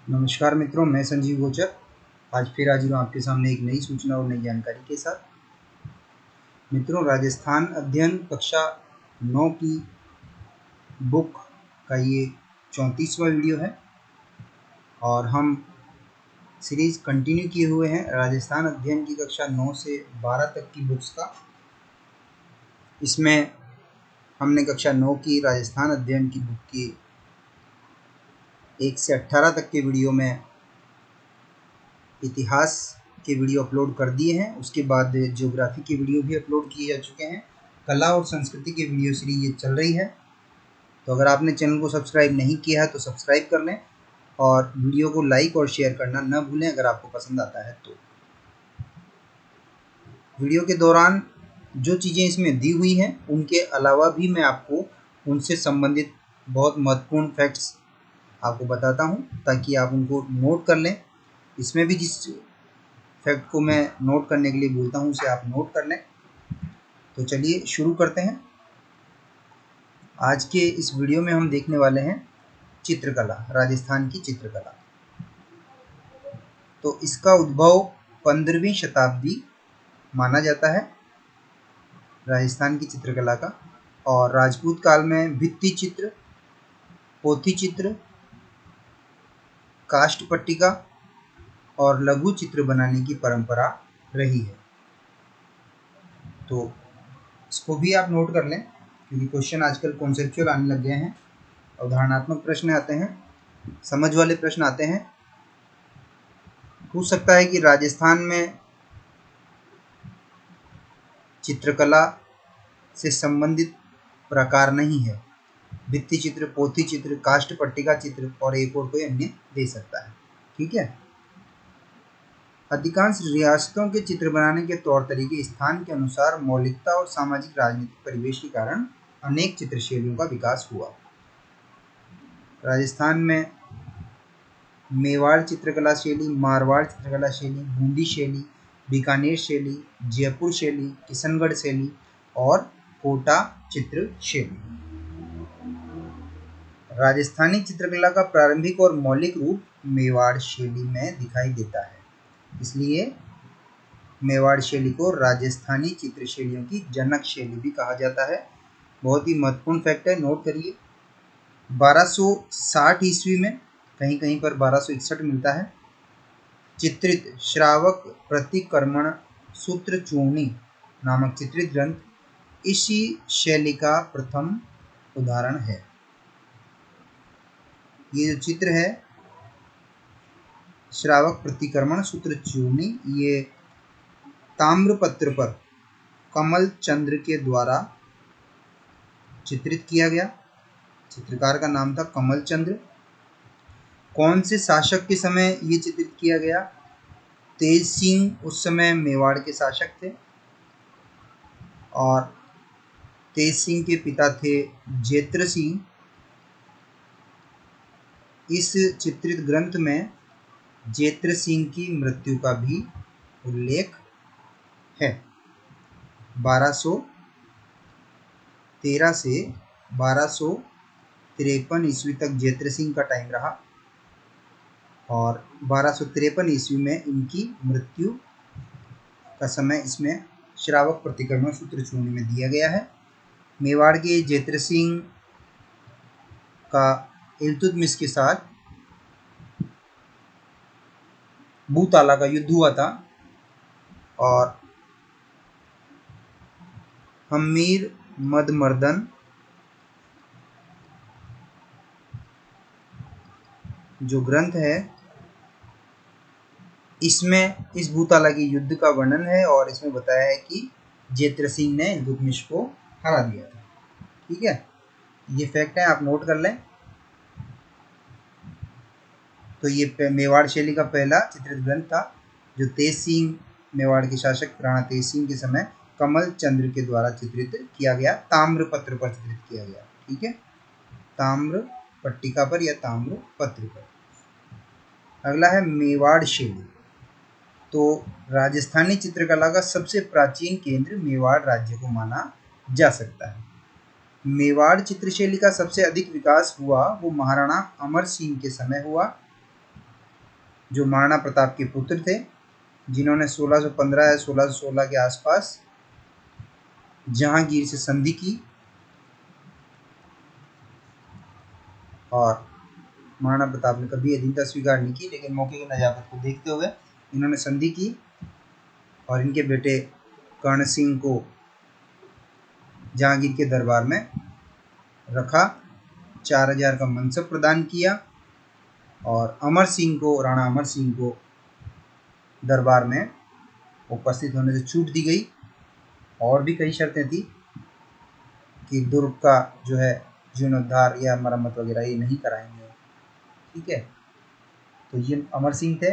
नमस्कार मित्रों, मैं संजीव गोचर आज फिर हाजिर हूँ आपके सामने एक नई सूचना और नई जानकारी के साथ। मित्रों, राजस्थान अध्ययन कक्षा 9 की बुक का ये 34वां वीडियो है और हम सीरीज़ कंटिन्यू किए हुए हैं राजस्थान अध्ययन की कक्षा 9 से 12 तक की बुक्स का। इसमें हमने कक्षा 9 की राजस्थान अध्ययन की बुक की 1 से 18 तक के वीडियो में इतिहास के वीडियो अपलोड कर दिए हैं। उसके बाद ज्योग्राफी के वीडियो भी अपलोड किए जा चुके हैं। कला और संस्कृति के वीडियो सीरीज ये चल रही है। तो अगर आपने चैनल को सब्सक्राइब नहीं किया है तो सब्सक्राइब कर लें और वीडियो को लाइक और शेयर करना न भूलें अगर आपको पसंद आता है तो। वीडियो के दौरान जो चीज़ें इसमें दी हुई हैं उनके अलावा भी मैं आपको उनसे संबंधित बहुत महत्वपूर्ण फैक्ट्स आपको बताता हूँ ताकि आप उनको नोट कर लें। इसमें भी जिस फैक्ट को मैं नोट करने के लिए बोलता हूँ उसे आप नोट कर लें। तो चलिए शुरू करते हैं। आज के इस वीडियो में हम देखने वाले हैं चित्रकला, राजस्थान की चित्रकला। तो इसका उद्भव 15वीं शताब्दी माना जाता है राजस्थान की चित्रकला का। और राजपूत काल में भित्ति चित्र, पोथी चित्र, काष्ठ पट्टिका और लघु चित्र बनाने की परंपरा रही है। तो इसको भी आप नोट कर लें क्योंकि क्वेश्चन आजकल कॉन्सेप्चुअल आने लग गए हैं, उदाहरणात्मक प्रश्न आते हैं, समझ वाले प्रश्न आते हैं। पूछ सकता है कि राजस्थान में चित्रकला से संबंधित प्रकार नहीं है, भित्ति चित्र, पोथी चित्र, काष्ठ पट्टिका चित्र और एक और कोई अन्य दे सकता है। ठीक है। अधिकांश रियासतों के चित्र बनाने के तौर तरीके स्थान के अनुसार मौलिकता और सामाजिक राजनीतिक परिवेश के कारण अनेक चित्रशैलियों का विकास हुआ। राजस्थान में मेवाड़ चित्रकला शैली, मारवाड़ चित्रकला शैली, बूंदी शैली, बीकानेर शैली, जयपुर शैली, किशनगढ़ शैली और कोटा चित्र शैली। राजस्थानी चित्रकला का प्रारंभिक और मौलिक रूप मेवाड़ शैली में दिखाई देता है, इसलिए मेवाड़ शैली को राजस्थानी चित्र शैलियों की जनक शैली भी कहा जाता है। बहुत ही महत्वपूर्ण फैक्ट है, नोट करिए। 1260 ईस्वी में कहीं कहीं पर 1261 मिलता है, चित्रित श्रावक प्रतिक्रमण सूत्र चूर्णी नामक चित्रित ग्रंथ इसी शैली का प्रथम उदाहरण है। ये जो चित्र है श्रावक प्रतिक्रमण सूत्र चूर्णी, ये ताम्रपत्र पर कमल चंद्र के द्वारा चित्रित किया गया। चित्रकार का नाम था कमल चंद्र। कौन से शासक के समय ये चित्रित किया गया? तेज सिंह उस समय मेवाड़ के शासक थे और तेज सिंह के पिता थे जेत्र सिंह। इस चित्रित ग्रंथ में जेत्र सिंह की मृत्यु का भी उल्लेख है। 1213 से 1253 ईस्वी तक जेत्र सिंह का टाइम रहा और 1253 ईस्वी में इनकी मृत्यु का समय इसमें श्रावक प्रतिक्रमण सूत्र चूर्णी में दिया गया है। मेवाड़ के जेत्र सिंह का इल्तुतमिश के साथ भूताला का युद्ध हुआ था और हम्मीर मदमर्दन जो ग्रंथ है इसमें इस भूताला के युद्ध का वर्णन है और इसमें बताया है कि जेत्र सिंह ने इल्तुतमिश को हरा दिया था। ठीक है, ये फैक्ट है, आप नोट कर लें। तो ये मेवाड़ शैली का पहला चित्रित ग्रंथ था जो तेज सिंह, मेवाड़ के शासक राणा तेज सिंह के समय कमल चंद्र के द्वारा चित्रित किया गया, ताम्रपत्र पर चित्रित किया गया। ठीक है, ताम्र पट्टिका पर या ताम्र पत्र पर। अगला है मेवाड़ शैली। तो राजस्थानी चित्रकला का सबसे प्राचीन केंद्र मेवाड़ राज्य को माना जा सकता है। मेवाड़ चित्रशैली का सबसे अधिक विकास हुआ वो महाराणा अमर सिंह के समय हुआ जो महाराणा प्रताप के पुत्र थे, जिन्होंने 1615 या 1616 के आसपास जहांगीर से संधि की और महाराणा प्रताप ने कभी अधीनता स्वीकार नहीं की, लेकिन मौके की नजाकत को देखते हुए इन्होंने संधि की और इनके बेटे कर्ण सिंह को जहांगीर के दरबार में रखा, 4000 का मनसब प्रदान किया और राणा अमर सिंह को दरबार में उपस्थित होने से छूट दी गई। और भी कई शर्तें थी कि दुर्ग का जो है जीर्णोद्धार या मरम्मत वगैरह ये नहीं कराएंगे। ठीक है, तो ये अमर सिंह थे।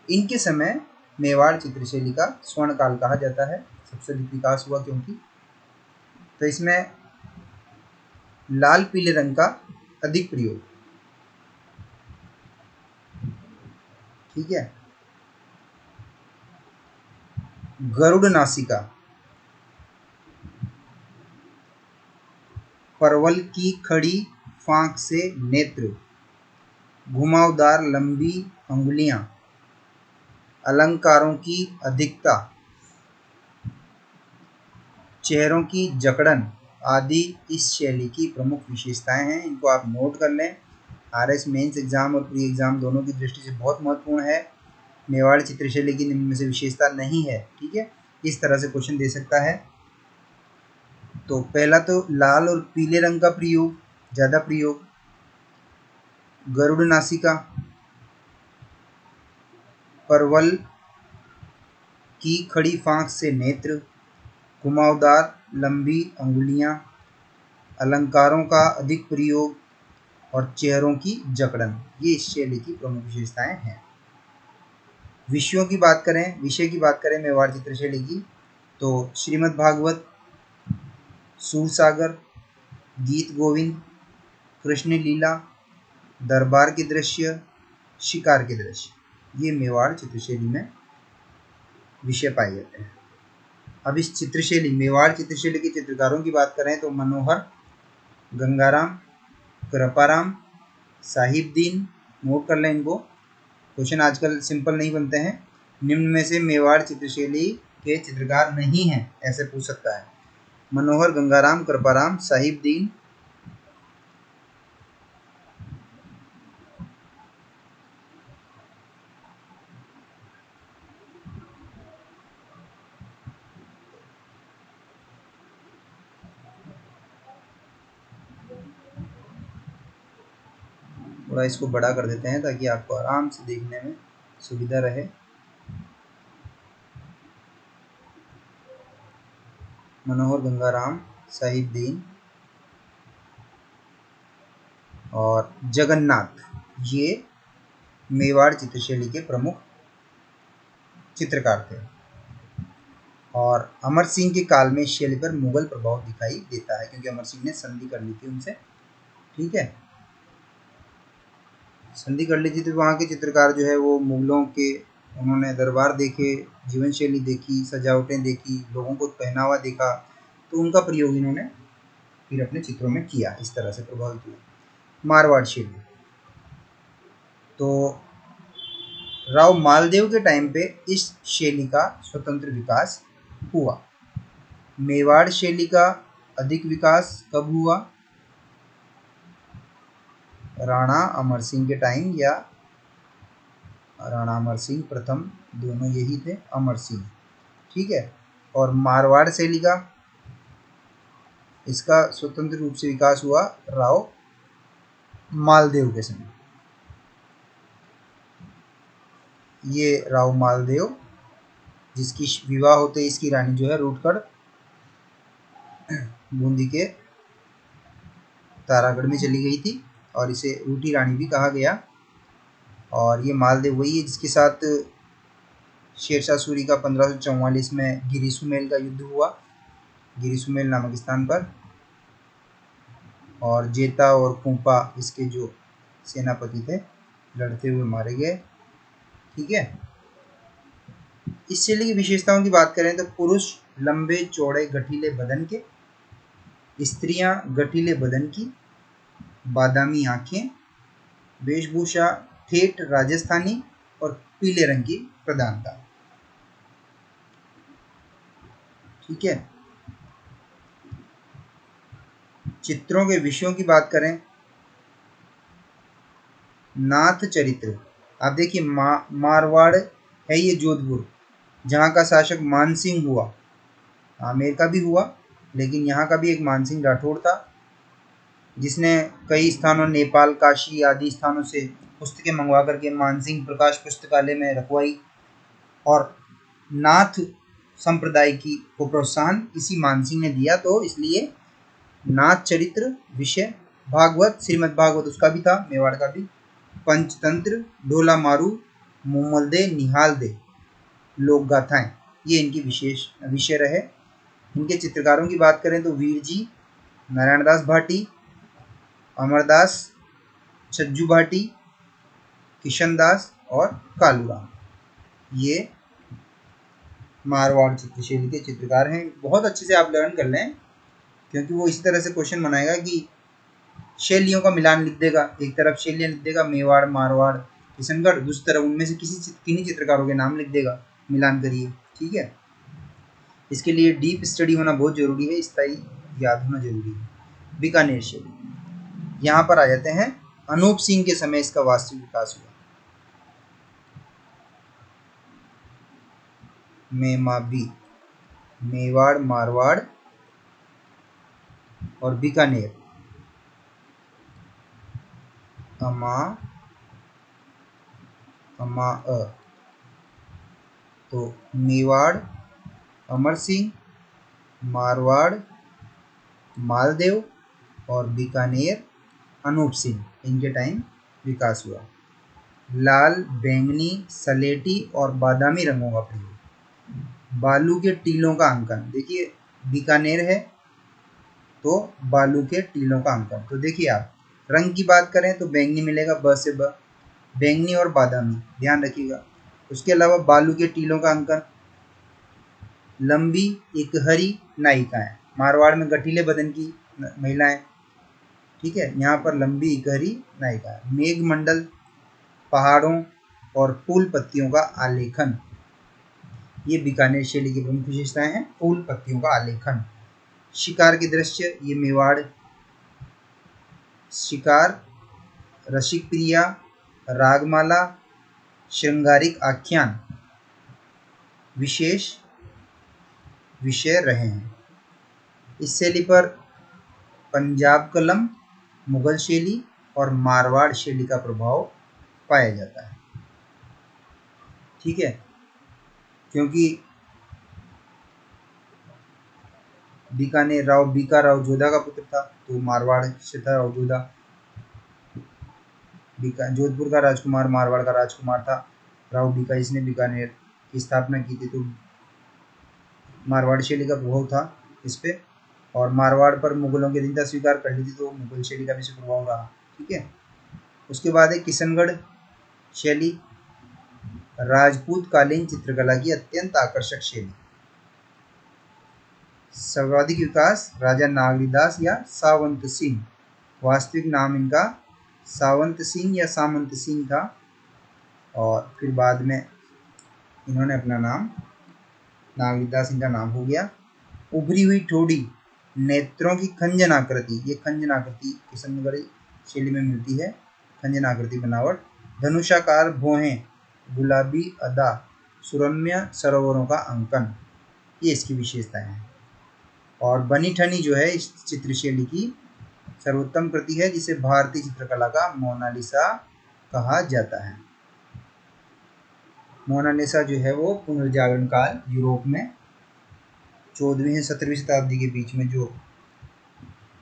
इनके समय मेवाड़ चित्रशैली का स्वर्ण काल कहा जाता है, सबसे अधिक विकास हुआ क्योंकि तो इसमें लाल पीले रंग का अधिक प्रयोग। ठीक है, गरुड़ नासिका, परवल की खड़ी फांक से नेत्र, घुमावदार लंबी अंगुलियां, अलंकारों की अधिकता, चेहरों की जकड़न आदि इस शैली की प्रमुख विशेषताएं हैं। इनको आप नोट कर लें, आरएस मेंस एग्जाम और प्री एग्जाम दोनों की दृष्टि से बहुत महत्वपूर्ण है। मेवाड़ चित्रशैली की निम्न में से विशेषता नहीं है। ठीक है, इस तरह से क्वेश्चन दे सकता है। तो पहला तो लाल और पीले रंग का प्रयोग, ज्यादा प्रयोग, गरुड़ नासिका, परवल की खड़ी फांक से नेत्र, घुमावदार लंबी अंगुलियां, अलंकारों का अधिक प्रयोग और चेहरों की जकड़न, ये इस शैली की प्रमुख विशेषताएं हैं। विषय की बात करें मेवाड़ चित्रशैली की, तो श्रीमद् भागवत, सूरसागर, गीत गोविंद, कृष्ण लीला, दरबार के दृश्य, शिकार के दृश्य, ये मेवाड़ चित्रशैली में विषय पाए जाते हैं। अब इस मेवाड़ चित्रशैली के चित्रकारों की बात करें तो मनोहर, गंगाराम, कृपाराम, साहिबदीन, नोट कर लें इनको, क्वेश्चन आजकल सिंपल नहीं बनते हैं। निम्न में से मेवाड़ चित्रशैली के चित्रकार नहीं हैं, ऐसे पूछ सकता है। मनोहर, गंगाराम, कृपाराम, साहिबदीन, थोड़ा इसको बड़ा कर देते हैं ताकि आपको आराम से देखने में सुविधा रहे। मनोहर, गंगाराम, साहिबदीन और जगन्नाथ, ये मेवाड़ चित्रशैली के प्रमुख चित्रकार थे। और अमर सिंह के काल में इस शैली पर मुगल प्रभाव दिखाई देता है, क्योंकि अमर सिंह ने संधि कर ली थी उनसे। ठीक है, संधि कर ली थी तो वहाँ के चित्रकार जो है वो मुगलों के, उन्होंने दरबार देखे, जीवन शैली देखी, सजावटें देखी, लोगों को पहनावा देखा, तो उनका प्रयोग इन्होंने फिर अपने चित्रों में किया, इस तरह से प्रभावित हुआ। मारवाड़ शैली, तो राव मालदेव के टाइम पे इस शैली का स्वतंत्र विकास हुआ। मेवाड़ शैली का अधिक विकास कब हुआ? राणा अमर सिंह के टाइम, या राणा अमर सिंह प्रथम, दोनों यही थे, अमर सिंह। ठीक है, और मारवाड़ शैली का, इसका स्वतंत्र रूप से विकास हुआ राव मालदेव के समय। ये राव मालदेव, जिसकी विवाह होते इसकी रानी जो है रूटगढ़ बूंदी के तारागढ़ में चली गई थी और इसे रूठी रानी भी कहा गया। और ये मालदेव वही है जिसके साथ शेरशाह सूरी का 1544 में गिरिसुमेल का युद्ध हुआ, गिरिसुमेल नामक स्थान पर, और जेता और कुंपा इसके जो सेनापति थे लड़ते हुए मारे गए। ठीक है, इस शैली की विशेषताओं की बात करें तो पुरुष लंबे चौड़े गठीले बदन के, स्त्रियां गठीले बदन की, बादामी आंखें, वेशभूषा ठेठ राजस्थानी और पीले रंग की प्रधानता। ठीक है, चित्रों के विषयों की बात करें, नाथ चरित्र। आप देखिए मारवाड़ है ये जोधपुर, जहाँ का शासक मानसिंह हुआ। आमेर का भी हुआ, लेकिन यहाँ का भी एक मानसिंह राठौड़ था, जिसने कई स्थानों नेपाल, काशी आदि स्थानों से पुस्तकें मंगवा करके मानसिंह प्रकाश पुस्तकालय में रखवाई और नाथ संप्रदाय की को प्रोत्साहन इसी मानसिंह ने दिया। तो इसलिए नाथ चरित्र विषय, भागवत, श्रीमद् भागवत उसका भी था, मेवाड़ का भी, पंचतंत्र, ढोला मारू, मुमल दे, निहाल दे, लोक गाथाएं, ये इनकी विशेष विषय रहे। इनके चित्रकारों की बात करें तो वीर जी, नारायण दास भाटी, अमरदास, छज्जू भाटी, किशन दास और कालूराम, ये मारवाड़ चित्रशैली के चित्रकार हैं। बहुत अच्छे से आप लर्न कर लें, क्योंकि वो इस तरह से क्वेश्चन बनाएगा कि शैलियों का मिलान लिख देगा, एक तरफ शैलियाँ लिख देगा मेवाड़, मारवाड़, किशनगढ़, दूसरी तरफ उनमें से किन्हीं चित्रकारों के नाम लिख देगा, मिलान करिए। ठीक है, इसके लिए डीप स्टडी होना बहुत जरूरी है, स्थायी याद होना जरूरी है। बीकानेर शैली, यहाँ पर आ जाते हैं, अनूप सिंह के समय इसका वास्तविक विकास हुआ। मेमाबी, मेवाड़, मारवाड़ और बीकानेर, अमा अमा अ, तो मेवाड़ अमर सिंह, मारवाड़ मालदेव और बीकानेर अनूप सिंह, इनके टाइम विकास हुआ। लाल, बैंगनी, सलेटी और बादामी रंगों का प्रयोग। बालू के टीलों का अंकन, देखिए बीकानेर है तो बालू के टीलों का अंकन। तो देखिए आप रंग की बात करें तो बैंगनी मिलेगा, ब से ब, बैंगनी और बादामी, ध्यान रखिएगा। उसके अलावा बालू के टीलों का अंकन, लंबी इकहरी नायिकाएं, मारवाड़ में गठीले बदन की महिलाएं। ठीक है, यहाँ पर लंबी इकहरी नायिकाएं। मेघमंडल, पहाड़ों और फूल पत्तियों का आलेखन, ये बीकानेर शैली की प्रमुख विशेषताएं हैं, फूल पत्तियों का आलेखन। शिकार के दृश्य, ये मेवाड़ शिकार, रसिक प्रिया, रागमाला, श्रृंगारिक आख्यान विशेष विषय रहे हैं। इस शैली पर पंजाब कलम, मुगल शैली और मारवाड़ शैली का प्रभाव पाया जाता है। ठीक है, क्योंकि बीकानेर राव बीका राव जोधा का पुत्र था, तो मारवाड़ से था राव जोधा। जोधपुर का राजकुमार मारवाड़ का राजकुमार था राव बीका, इसने बीकानेर की स्थापना की थी, तो मारवाड़ शैली का प्रभाव था इस पे। और मारवाड़ पर मुगलों की अधीनता स्वीकार कर ली थी, तो मुगल शैली का भी प्रभाव रहा। ठीक है, उसके बाद है किशनगढ़ शैली, राजपूत कालीन चित्रकला की अत्यंत आकर्षक शैली। सर्वाधिक विकास राजा नागरीदास या सावंत सिंह, वास्तविक नाम इनका सावंत सिंह या सामंत सिंह था, और फिर बाद में इन्होंने अपना नाम नागरीदास इनका नाम हो गया। उभरी हुई ठोड़ी, नेत्रों की खंजन आकृति, ये खंजन आकृति किशनगढ़ शैली में मिलती है, खंजन आकृति बनावट। धनुषाकार भौहें, गुलाबी अदा, सुरम्य सरोवरों का अंकन, ये इसकी विशेषताएं हैं। और बनी ठनी जो है इस चित्रशैली की सर्वोत्तम कृति है, जिसे भारतीय चित्रकला का मोनालिसा कहा जाता है। मोनालिसा जो है वो पुनर्जागरण काल यूरोप में 14वीं से 17वीं शताब्दी के बीच में जो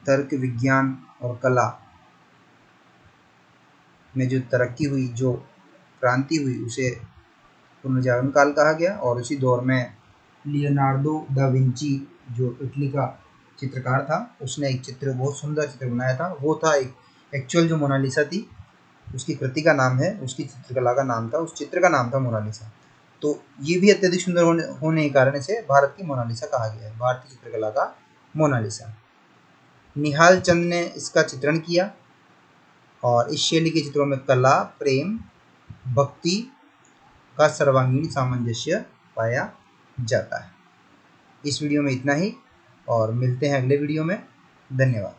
तर्क, विज्ञान और कला में जो तरक्की हुई, जो क्रांति हुई, उसे पुनर्जागरण काल कहा गया। और उसी दौर में लियोनार्डो दा विंची जो इटली का चित्रकार था, उसने एक चित्र, बहुत सुंदर चित्र बनाया था। वो था एक एक्चुअल जो मोनालिसा थी, उसकी कृति का नाम है, उसकी चित्रकला का नाम था, उस चित्र का नाम था मोनालिसा। तो ये भी अत्यधिक सुंदर होने के कारण से भारत की मोनालिसा कहा गया है, भारतीय चित्रकला का मोनालिसा। निहाल चंद ने इसका चित्रण किया। और इस शैली के चित्रों में कला, प्रेम, भक्ति का सर्वांगीण सामंजस्य पाया जाता है। इस वीडियो में इतना ही और मिलते हैं अगले वीडियो में। धन्यवाद।